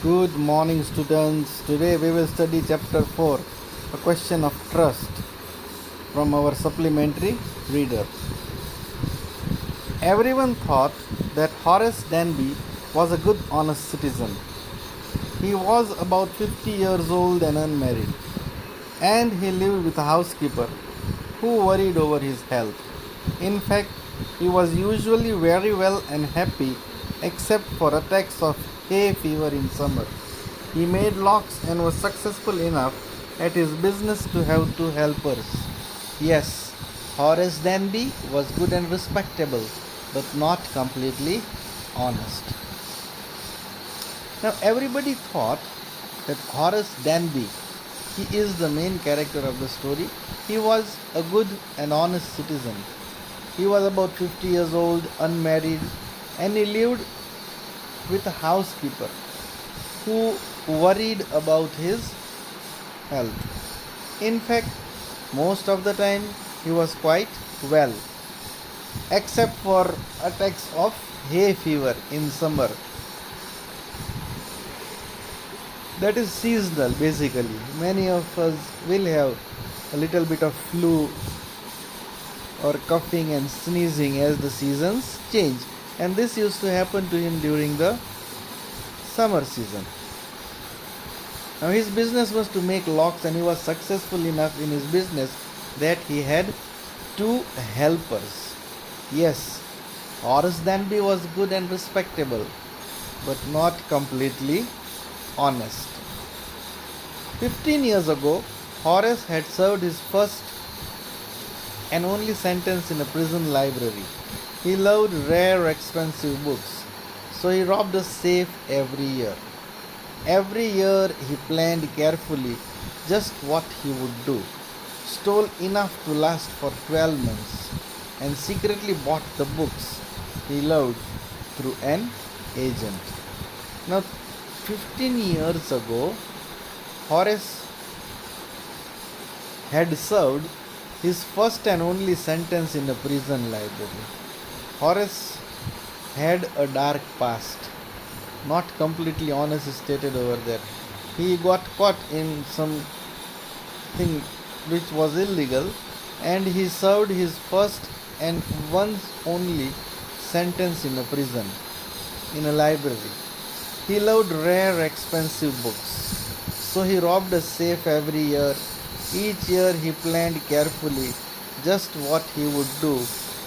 Good morning, students. Today we will study chapter 4, a question of trust, from our supplementary reader. Everyone thought that Horace Danby was a good, honest citizen. He was about 50 years old and unmarried, and he lived with a housekeeper who worried over his health. In fact, he was usually very well and happy except for attacks of hay fever in summer. He made locks and was successful enough at his business to have two helpers. Yes, Horace Danby was good and respectable, but not completely honest. Now, everybody thought that Horace Danby, he is the main character of the story, he was a good and honest citizen. He was about 50 years old, unmarried, and he lived with a housekeeper who worried about his health. In fact, most of the time he was quite well, except for attacks of hay fever in summer. That is seasonal basically. Many of us will have a little bit of flu or coughing and sneezing as the seasons change, and this used to happen to him during the summer season. Now his business was to make locks, and he was successful enough in his business that he had two helpers. Yes, Horace Danby was good and respectable, but not completely honest. 15 years ago, Horace had served his first and only sentence in a prison library. He loved rare, expensive books, so he robbed a safe every year. Every year he planned carefully just what he would do, stole enough to last for 12 months, and secretly bought the books he loved through an agent. Now, 15 years ago, Horace had served his first and only sentence in a prison library. Horace had a dark past, not completely honest is stated over there. He got caught in something which was illegal, and he served his first and once only sentence in a prison, in a library. He loved rare, expensive books, so he robbed a safe every year. Each year he planned carefully just what he would do,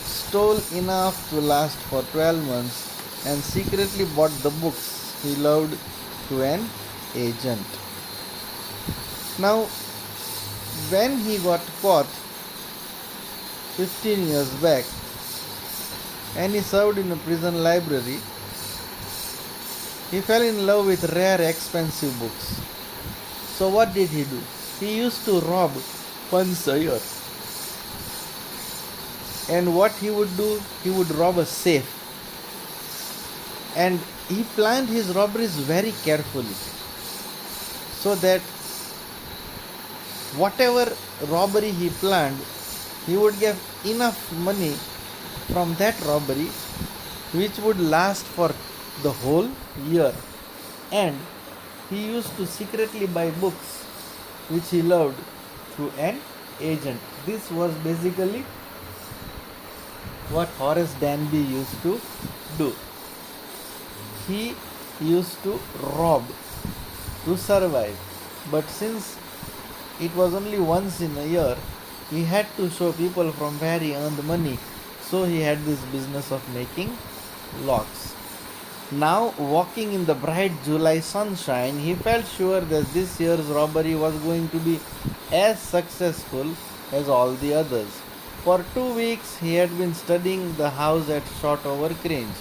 stole enough to last for 12 months, and secretly bought the books he loved through an agent. Now, when he got caught 15 years back and he served in a prison library, he fell in love with rare, expensive books. So, what did he do? He used to rob once a year. And what he would do? He would rob a safe. And he planned his robberies very carefully, so that whatever robbery he planned, he would get enough money from that robbery which would last for the whole year. And he used to secretly buy books which he loved through an agent. This was basically what Horace Danby used to do. He used to rob to survive, but since it was only once in a year, he had to show people from where he earned money, so he had this business of making locks. Now, walking in the bright July sunshine, he felt sure that this year's robbery was going to be as successful as all the others. For 2 weeks, he had been studying the house at Shotover Grange,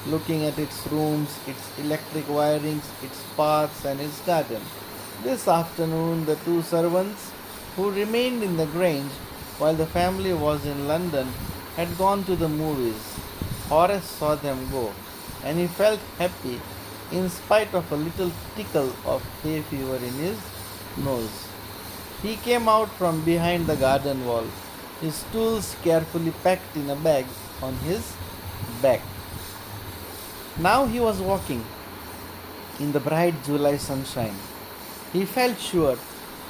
looking at its rooms, its electric wirings, its paths, and its garden. This afternoon, the two servants who remained in the Grange while the family was in London had gone to the movies. Horace saw them go, and he felt happy in spite of a little tickle of hay fever in his nose. He came out from behind the garden wall, his tools carefully packed in a bag on his back. Now he was walking in the bright July sunshine. He felt sure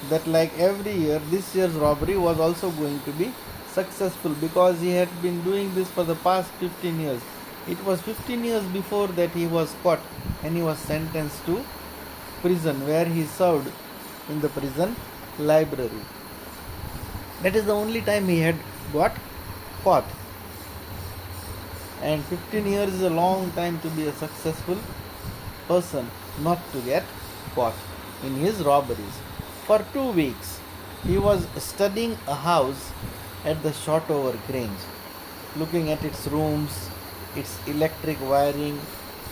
that, like every year, this year's robbery was also going to be successful because he had been doing this for the past 15 years. It was 15 years before that he was caught and he was sentenced to prison, where he served in the prison library. That is the only time he had got caught. And 15 years is a long time to be a successful person not to get caught in his robberies. For 2 weeks, he was studying a house at the Shotover Grange, looking at its rooms, its electric wiring,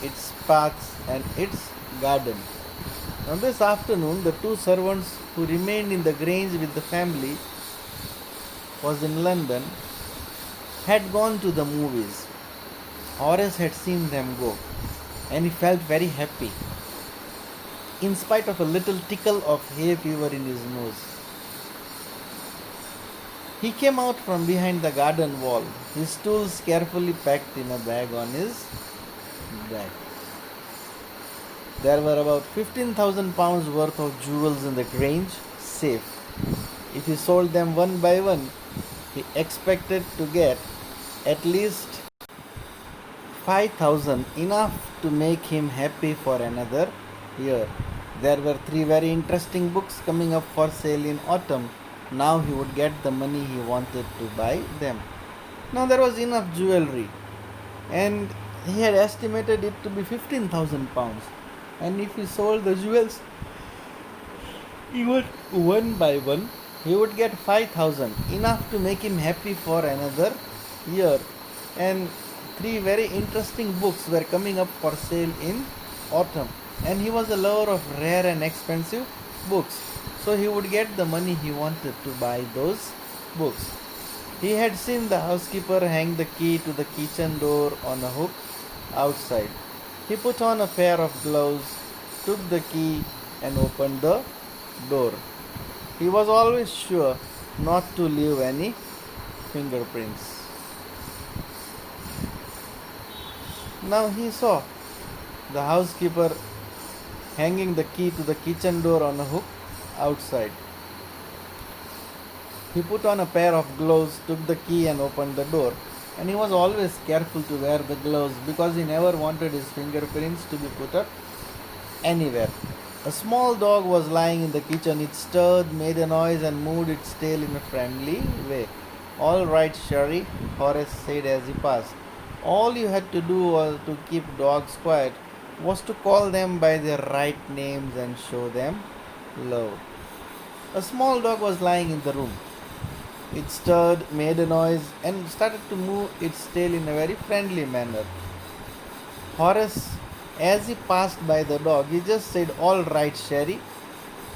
its paths, and its garden. On this afternoon, the two servants who remained in the Grange with the family was in London had gone to the movies. Horace had seen them go and he felt very happy, in spite of a little tickle of hay fever in his nose. He came out from behind the garden wall, his tools carefully packed in a bag on his back. There were about £15,000 worth of jewels in the Grange safe. If he sold them one by one, he expected to get at least 5,000, enough to make him happy for another year. There were 3 very interesting books coming up for sale in autumn. Now he would get the money he wanted to buy them. Now there was enough jewelry, and he had estimated it to be £15,000. And if he sold the jewels, he would one by one, he would get 5,000, enough to make him happy for another year. And 3 very interesting books were coming up for sale in autumn, and he was a lover of rare and expensive books, so he would get the money he wanted to buy those books. He had seen the housekeeper hang the key to the kitchen door on a hook outside. He put on a pair of gloves, took the key, and opened the door. He was always sure not to leave any fingerprints. Now he saw the housekeeper hanging the key to the kitchen door on a hook outside. He put on a pair of gloves, took the key, and opened the door. And he was always careful to wear the gloves because he never wanted his fingerprints to be put up anywhere. A small dog was lying in the kitchen. It stirred, made a noise, and moved its tail in a friendly way. "All right, Sherry," Horace said as he passed. All you had to do was to keep dogs quiet, was to call them by their right names and show them love. A small dog was lying in the room. It stirred, made a noise, and started to move its tail in a very friendly manner. Horace, as he passed by the dog, he just said, "All right, Sherry."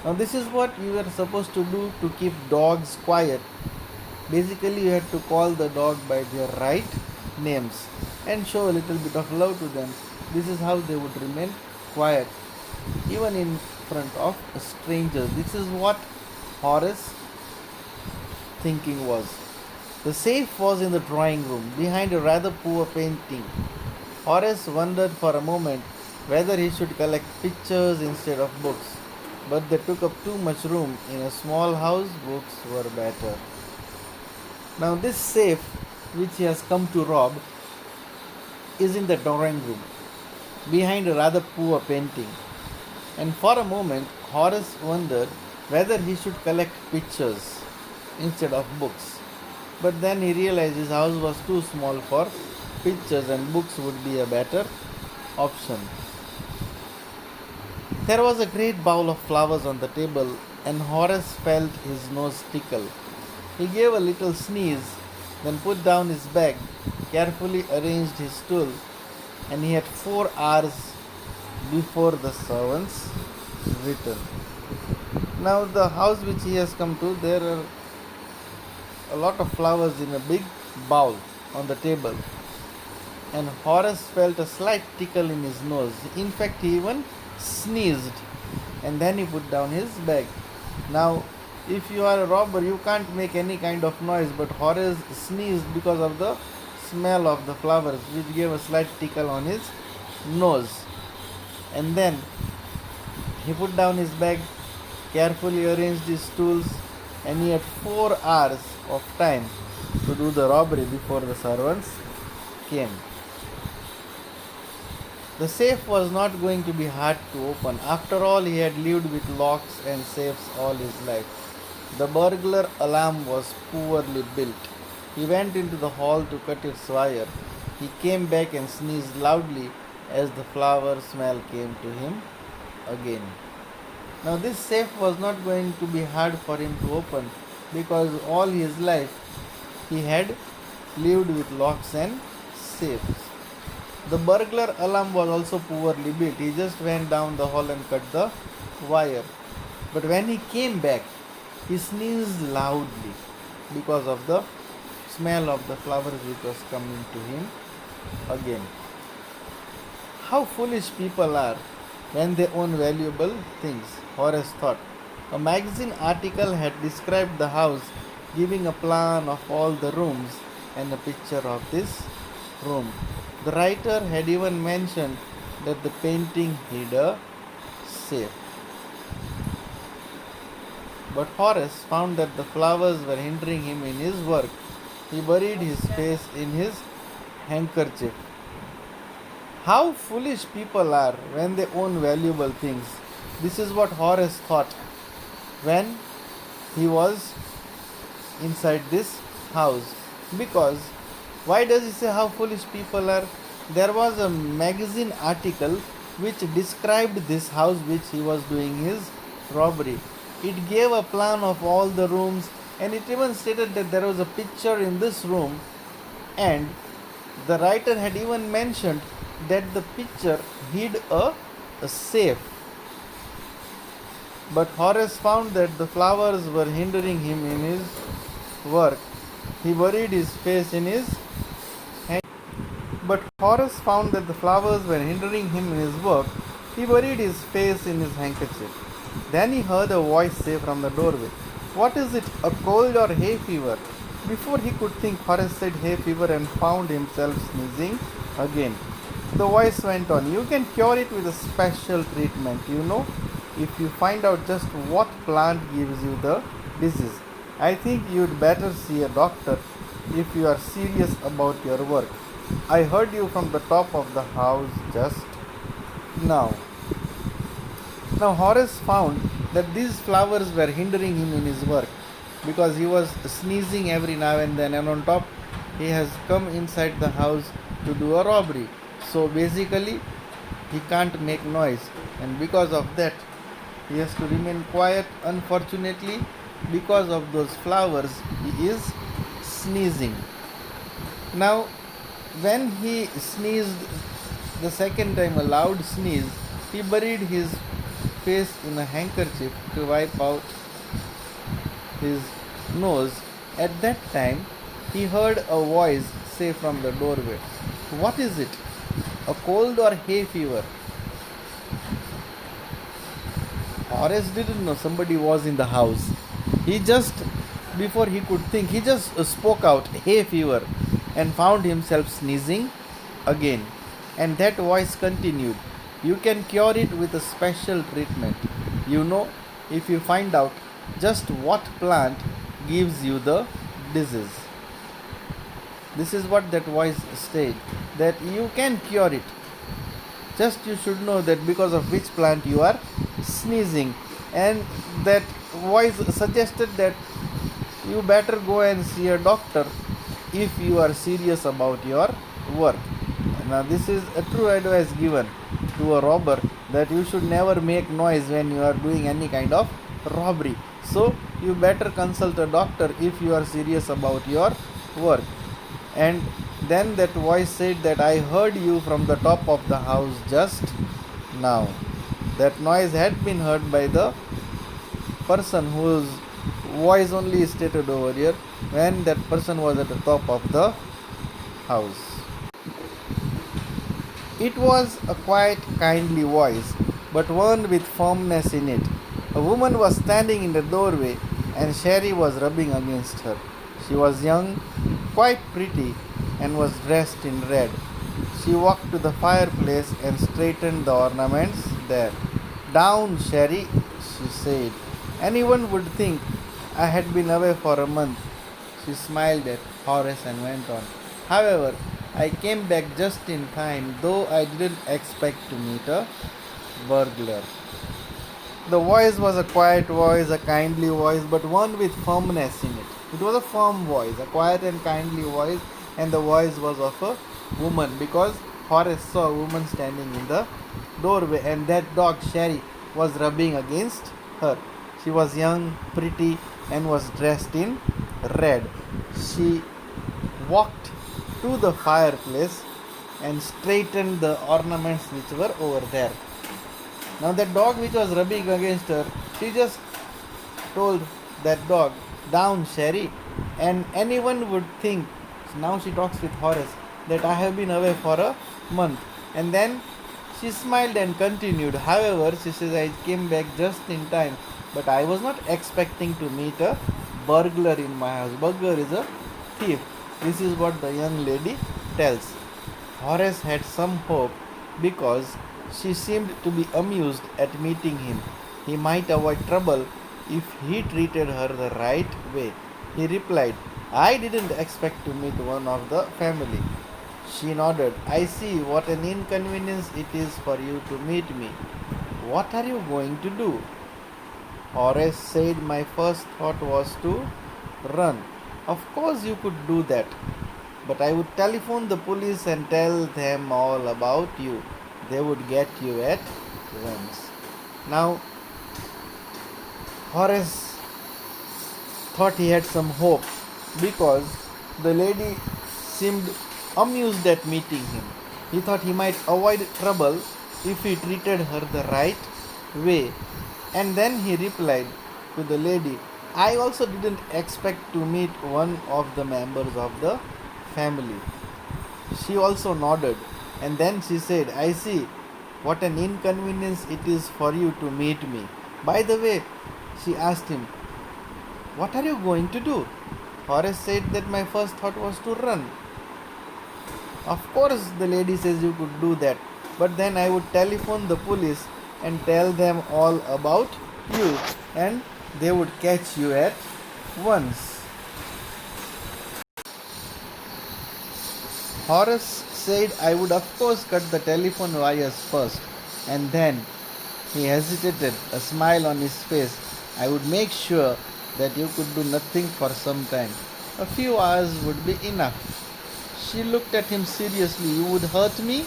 Now this is what you were supposed to do to keep dogs quiet. Basically, you had to call the dog by their right names and show a little bit of love to them. This is how they would remain quiet, even in front of strangers. This is what Horace thinking was. The safe was in the drawing room, behind a rather poor painting. Horace wondered for a moment whether he should collect pictures instead of books, but they took up too much room. In a small house, books were better. Now this safe, which he has come to rob, is in the drawing room, behind a rather poor painting. And for a moment, Horace wondered whether he should collect pictures instead of books. But then he realized his house was too small for pictures and books would be a better option. There was a great bowl of flowers on the table, and Horace felt his nose tickle. He gave a little sneeze, then put down his bag, carefully arranged his stool, and he had 4 hours before the servants returned. Now the house which he has come to, there are a lot of flowers in a big bowl on the table, and Horace felt a slight tickle in his nose. In fact, he even sneezed, and then he put down his bag. Now, if you are a robber, you can't make any kind of noise, but Horace sneezed because of the smell of the flowers, which gave a slight tickle on his nose. And then He put down his bag, carefully arranged his tools, and he had 4 hours of time to do the robbery before the servants came. The safe was not going to be hard to open. After all, he had lived with locks and safes all his life. The burglar alarm was poorly built. He went into the hall to cut its wire. He came back and sneezed loudly as the flower smell came to him again. Now, this safe was not going to be hard for him to open because all his life he had lived with locks and safes. The burglar alarm was also poorly built. He just went down the hall and cut the wire. But when he came back, he sneezed loudly because of the smell of the flowers which was coming to him again. How foolish people are when they own valuable things, Horace thought. A magazine article had described the house, giving a plan of all the rooms and a picture of this room. The writer had even mentioned that the painting hid a safe. But Horace found that the flowers were hindering him in his work. He buried his face in his handkerchief. How foolish people are when they own valuable things. This is what Horace thought when he was inside this house. Because, why does he say how foolish people are? There was a magazine article which described this house which he was doing his robbery. It gave a plan of all the rooms, and it even stated that there was a picture in this room, and the writer had even mentioned that the picture hid a safe. But Horace found that the flowers were hindering him in his work. He buried his face in his hand. But Horace found that the flowers were hindering him in his work. He buried his face in his handkerchief. Then he heard a voice say from the doorway, "What is it, a cold or hay fever?" Before he could think, Horace said hay fever and found himself sneezing again. The voice went on, "You can cure it with a special treatment, if you find out just what plant gives you the disease. I think you'd better see a doctor if you are serious about your work. I heard you from the top of the house just now." Now Horace found that these flowers were hindering him in his work because he was sneezing every now and then, and on top he has come inside the house to do a robbery. So basically he can't make noise, and because of that he has to remain quiet. Unfortunately, because of those flowers he is sneezing. Now when he sneezed the second time, a loud sneeze, he buried his face in a handkerchief to wipe out his nose. At that time, he heard a voice say from the doorway, "What is it? A cold or hay fever?" Horace didn't know somebody was in the house. He just, before he could think, he just spoke out, "Hay fever," and found himself sneezing again. And that voice continued, "You can cure it with a special treatment. If you find out just what plant gives you the disease." This is what that voice said, that you can cure it. Just you should know that because of which plant you are sneezing. And that voice suggested that you better go and see a doctor if you are serious about your work. Now this is a true advice given to a robber, that you should never make noise when you are doing any kind of robbery. So you better consult a doctor if you are serious about your work. And then that voice said that, "I heard you from the top of the house just now." That noise had been heard by the person whose voice only is stated over here, when that person was at the top of the house. It was a quiet, kindly voice, but one with firmness in it. A woman was standing in the doorway, and Sherry was rubbing against her. She was young, quite pretty, and was dressed in red. She walked to the fireplace and straightened the ornaments there. Down, Sherry, she said. Anyone would think I had been away for a month. She smiled at Horace and went on. However, I came back just in time, though I didn't expect to meet a burglar. The voice was a quiet voice, a kindly voice, but one with firmness in it. It was a firm voice, a quiet and kindly voice, and the voice was of a woman because Horace saw a woman standing in the doorway, and that dog, Sherry, was rubbing against her. She was young, pretty, and was dressed in red. She walked to the fireplace and straightened the ornaments which were over there. Now that dog which was rubbing against her, she just told that dog, down, Sherry. And anyone would think, now she talks with Horace, that I have been away for a month. And then she smiled and continued. However, she says, I came back just in time, but I was not expecting to meet a burglar in my house. Burglar is a thief. This is what the young lady tells. Horace had some hope because she seemed to be amused at meeting him. He might avoid trouble if he treated her the right way. He replied, I didn't expect to meet one of the family. She nodded. I see what an inconvenience it is for you to meet me. What are you going to do? Horace said, my first thought was to run. Of course, you could do that. But I would telephone the police and tell them all about you. They would get you at once. Now, Horace thought he had some hope because the lady seemed amused at meeting him. He thought he might avoid trouble if he treated her the right way. And then he replied to the lady, I also didn't expect to meet one of the members of the family. She also nodded, and then she said, I see what an inconvenience it is for you to meet me. By the way, she asked him, what are you going to do? Horace said that my first thought was to run. Of course, the lady says you could do that, but then I would telephone the police and tell them all about you, and they would catch you at once. Horace said I would of course cut the telephone wires first, and then he hesitated, a smile on his face. I would make sure that you could do nothing for some time. A few hours would be enough. She looked at him seriously. You would hurt me?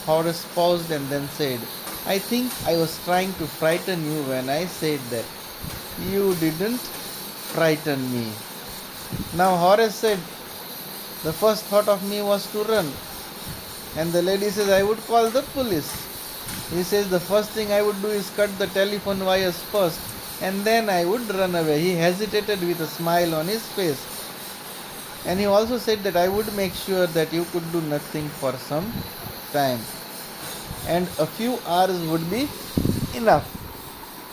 Horace paused and then said, I think I was trying to frighten you when I said that. You didn't frighten me. Now Horace said, the first thought of me was to run. And the lady says, I would call the police. He says, the first thing I would do is cut the telephone wires first, and then I would run away. He hesitated with a smile on his face. And he also said that I would make sure that you could do nothing for some time. And a few hours would be enough.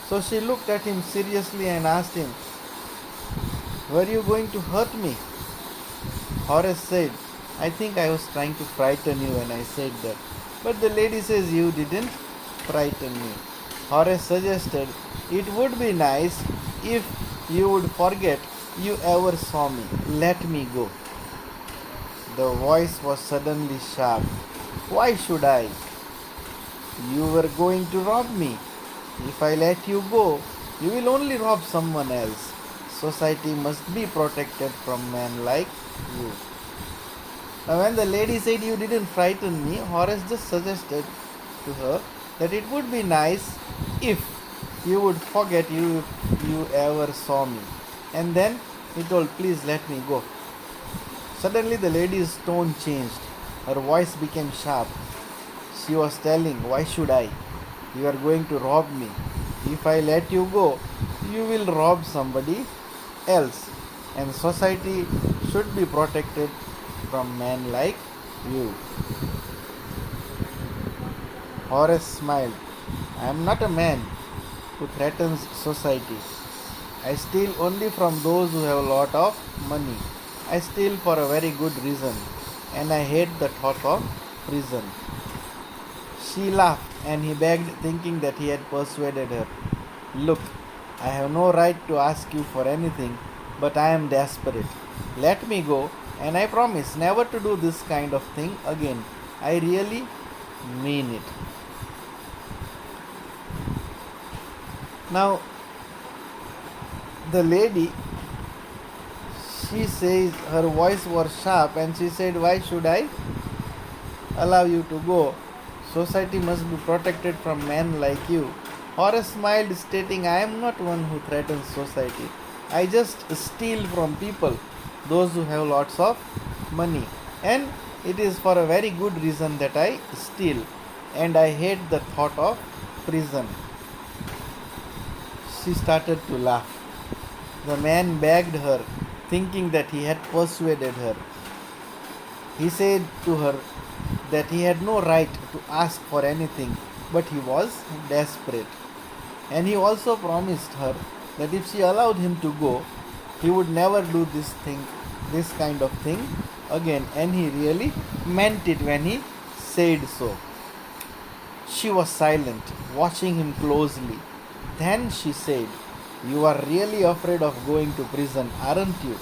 So she looked at him seriously and asked him, were you going to hurt me? Horace said, I think I was trying to frighten you when I said that. But the lady says you didn't frighten me. Horace suggested, it would be nice if you would forget you ever saw me. Let me go. The voice was suddenly sharp. Why should I? You were going to rob me. If I let you go, you will only rob someone else. Society must be protected from men like you. Now when the lady said you didn't frighten me, Horace just suggested to her that it would be nice if you would forget you ever saw me. And then he told, please let me go. Suddenly the lady's tone changed. Her voice became sharp. She was telling, why should I? You are going to rob me. If I let you go, you will rob somebody else. And society should be protected from men like you. Horace smiled. I am not a man who threatens society. I steal only from those who have a lot of money. I steal for a very good reason, and I hate the thought of prison. She laughed. and he begged, thinking that he had persuaded her. Look, I have no right to ask you for anything, but I am desperate. Let me go, and I promise never to do this kind of thing again. I really mean it. Now, the lady, she says, her voice was sharp, and she said, why should I allow you to go? Society must be protected from men like you. Horace smiled, stating, I am not one who threatens society. I just steal from people, those who have lots of money. And it is for a very good reason that I steal. And I hate the thought of prison. She started to laugh. The man begged her, thinking that he had persuaded her. He said to her that he had no right to ask for anything, but he was desperate. And he also promised her that if she allowed him to go, he would never do this kind of thing again. And he really meant it when he said so. She was silent, watching him closely. Then she said, you are really afraid of going to prison, aren't you?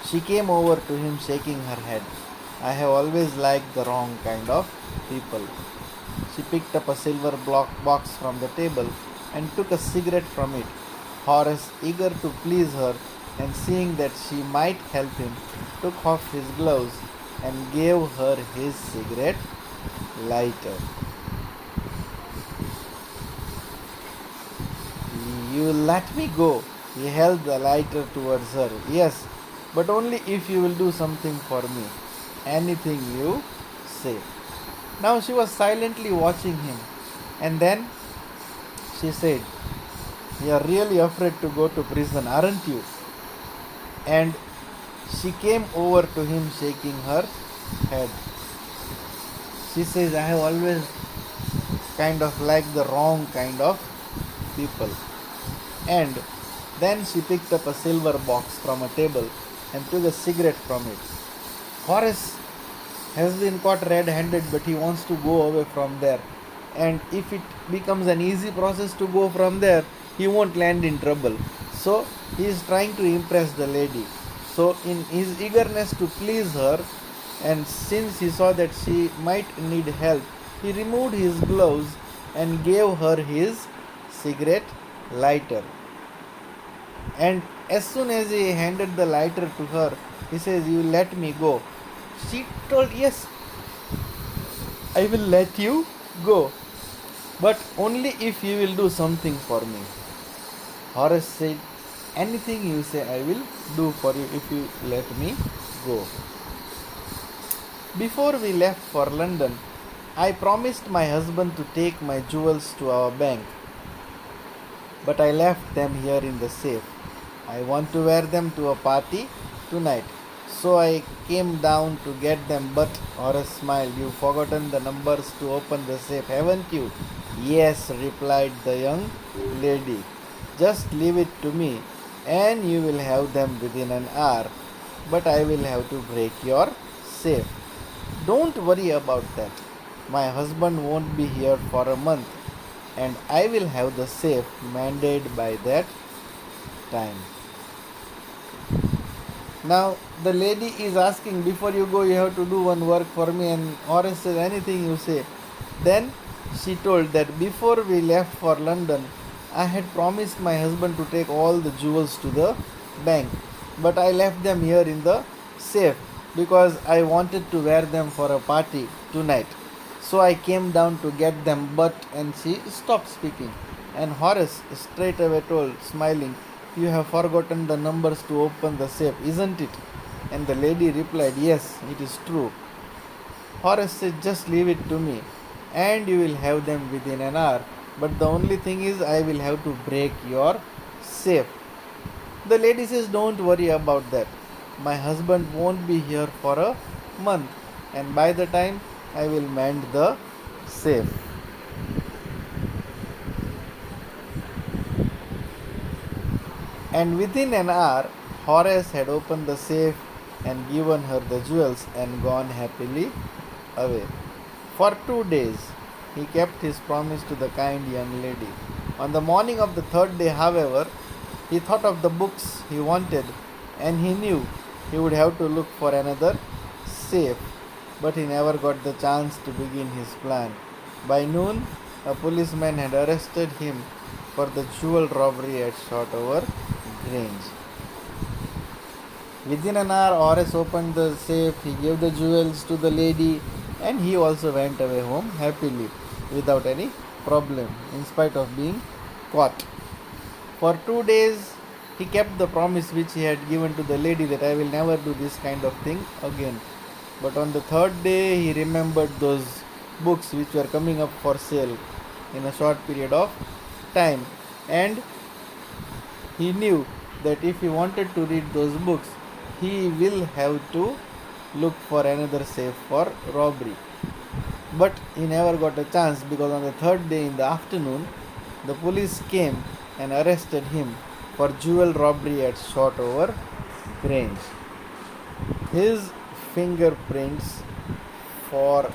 She came over to him, shaking her head. I have always liked the wrong kind of people. She picked up a silver box from the table and took a cigarette from it. Horace, eager to please her and seeing that she might help him, took off his gloves and gave her his cigarette lighter. You let me go. He held the lighter towards her. Yes, but only if you will do something for me. Anything you say. Now she was silently watching him, and then she said, you are really afraid to go to prison, aren't you? And she came over to him, shaking her head. She says, I have always kind of liked the wrong kind of people. And then she picked up a silver box from a table and took a cigarette from it. Horace has been caught red-handed, but he wants to go away from there. And if it becomes an easy process to go from there, he won't land in trouble. So he is trying to impress the lady. So in his eagerness to please her, and since he saw that she might need help, he removed his gloves and gave her his cigarette lighter. And as soon as he handed the lighter to her, he says, you let me go. She told, yes, I will let you go, but only if you will do something for me. Horace said, anything you say I will do for you if you let me go. Before we left for London, I promised my husband to take my jewels to our bank, but I left them here in the safe. I want to wear them to a party tonight. So I came down to get them, but Horace smiled. You've forgotten the numbers to open the safe, haven't you? Yes, replied the young lady. Just leave it to me, and you will have them within an hour. But I will have to break your safe. Don't worry about that. My husband won't be here for a month, and I will have the safe mended by that time. Now the lady is asking, before you go, you have to do one work for me, and Horace says, anything you say. Then she told that before we left for London, I had promised my husband to take all the jewels to the bank, but I left them here in the safe because I wanted to wear them for a party tonight. So I came down to get them, and she stopped speaking. And Horace straight away told, smiling, you have forgotten the numbers to open the safe, isn't it? And the lady replied, yes, it is true. Horace said, just leave it to me, and you will have them within an hour. But the only thing is, I will have to break your safe. The lady says, don't worry about that. My husband won't be here for a month, and by the time I will mend the safe. And within an hour, Horace had opened the safe and given her the jewels and gone happily away. For 2 days, he kept his promise to the kind young lady. On the morning of the third day, however, he thought of the books he wanted and he knew he would have to look for another safe, but he never got the chance to begin his plan. By noon, a policeman had arrested him for the jewel robbery at Shotover Grange. Within an hour, Horace opened the safe, he gave the jewels to the lady, and he also went away home happily without any problem, in spite of being caught. For 2 days, he kept the promise which he had given to the lady that I will never do this kind of thing again. But on the third day, he remembered those books which were coming up for sale in a short period of time, and he knew that if he wanted to read those books, he will have to look for another safe for robbery. But he never got a chance because on the third day in the afternoon, the police came and arrested him for jewel robbery at Shotover Grange. His fingerprints, for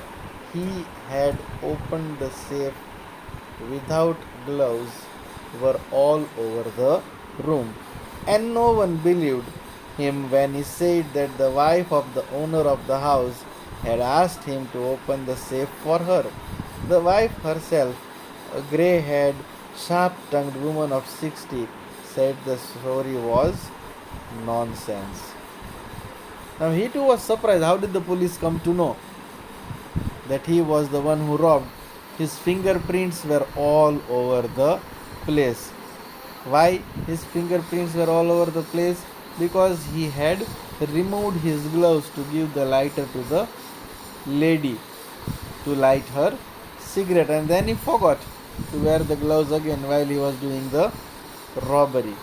he had opened the safe without gloves, were all over the room, and no one believed him when he said that the wife of the owner of the house had asked him to open the safe for her. The wife herself, a grey haired, sharp tongued woman of 60, said the story was nonsense. Now he too was surprised. How did the police come to know that he was the one who robbed? His fingerprints were all over the place. Why his fingerprints were all over the place? Because he had removed his gloves to give the lighter to the lady to light her cigarette, and then he forgot to wear the gloves again while he was doing the robbery,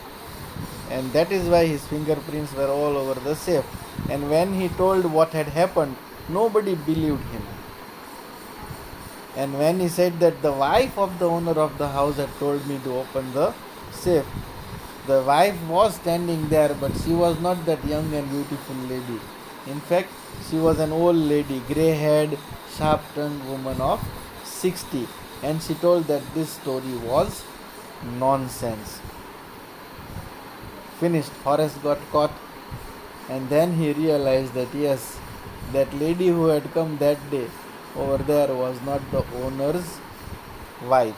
and that is why his fingerprints were all over the safe. And when he told what had happened, nobody believed him. And when he said that the wife of the owner of the house had told me to open the safe, the wife was standing there, but she was not that young and beautiful lady. In fact, she was an old lady, grey haired, sharp tongued woman of 60, and she told that this story was nonsense. Finished. Horace got caught, and then he realized that yes, that lady who had come that day over there was not the owner's wife.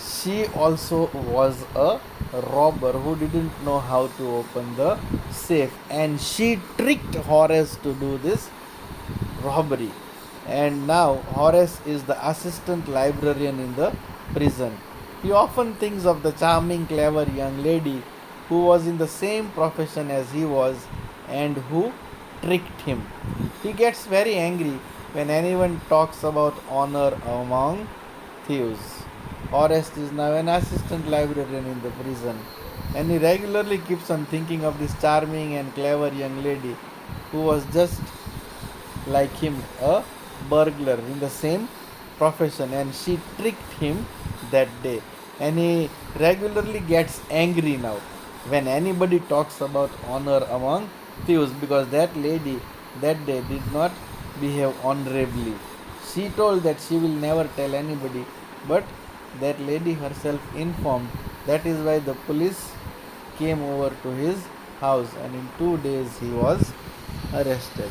She also was a robber who didn't know how to open the safe, and she tricked Horace to do this robbery. And now Horace is the assistant librarian in the prison. He often thinks of the charming, clever young lady who was in the same profession as he was and who tricked him. He gets very angry when anyone talks about honor among thieves. Horace is now an assistant librarian in the prison, and he regularly keeps on thinking of this charming and clever young lady who was just like him, a burglar in the same profession, and she tricked him that day. And he regularly gets angry now when anybody talks about honor among thieves, because that lady that day did not behave honorably. She told that she will never tell anybody, but that lady herself informed. That is why the police came over to his house, and in 2 days he was arrested.